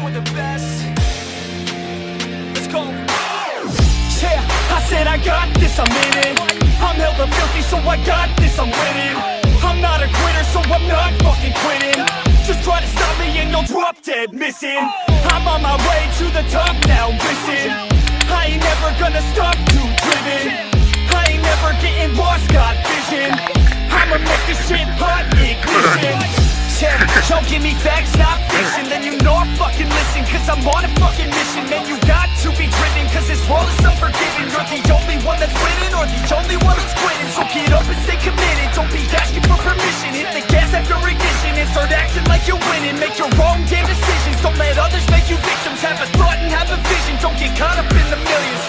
for the best. Let's go. Yeah, I said I got this, I'm in it. I'm hella filthy, so I got this, I'm winning. I'm not a quitter, so I'm not fucking quitting. Just try to stop me and you'll drop dead missing. I'm on my way to the top now, listen. I ain't never gonna stop, too driven. I ain't never getting lost, got vision. I'ma make this shit hot, ignition. Yeah, y'all give me facts, not fiction. Then you know I fucking listen, cause I'm on a fucking mission. Man, you got to be driven, cause this world is unforgiving. You're the only one that's winning, or the only one that's quitting. So get up and stay committed, don't be asking for permission. Hit the gas after ignition and start acting like you're winning. Make your own damn decisions, don't let others make you victims. Have a thought and have a vision, don't get caught up in the millions.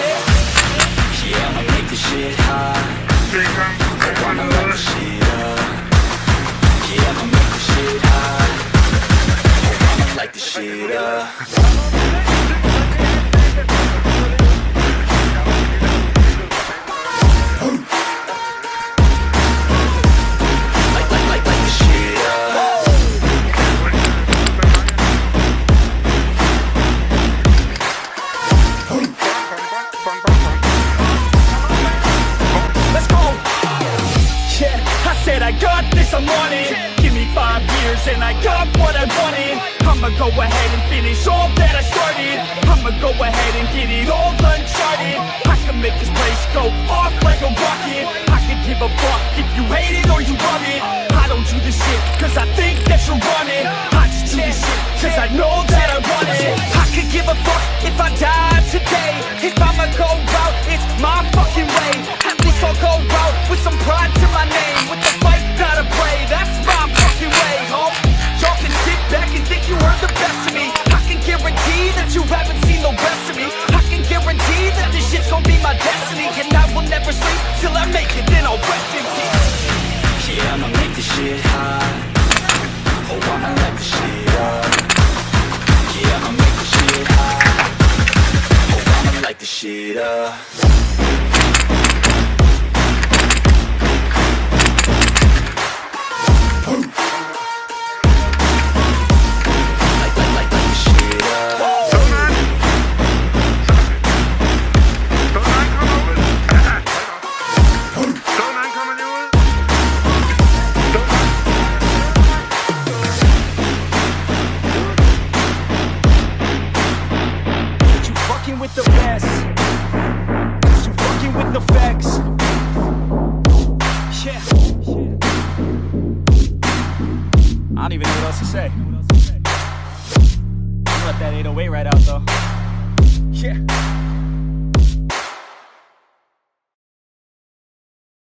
Yeah, I'ma make this shit hot. I wanna light this shit up. Yeah, I'ma make this shit hot. I'ma light this shit up. Light this shit up. Let's go. Yeah, I said I got this, I'm on it. Give me 5 years and I got what I wanted. I'ma go ahead and finish all that I started. I'ma go ahead and get it all uncharted. I can make this place go off like a rocket. I can give a fuck if you hate it or you love it. I don't do this shit cause I think that you're running. I just do this shit cause I know that I want it. I could give a fuck if I die today. If I'ma go out, it's my fucking way. At least I'll go out with some pride to my name. With the fight, gotta play, that's my fucking way, ho. Y'all can sit back and think you heard the best of me. I can guarantee that you haven't seen the rest of me. I can guarantee that this shit's gonna be my destiny. And I will never sleep till I make it, then I'll rest in peace. Yeah, I'ma make this shit hot. Oh, I'ma light this shit up. Yeah, I'ma make this shit hot. Oh, I'ma light this shit up. With the best, you fucking with the facts. Yeah, I don't even know what else to say. I'm gonna let that 808 right out though. Yeah.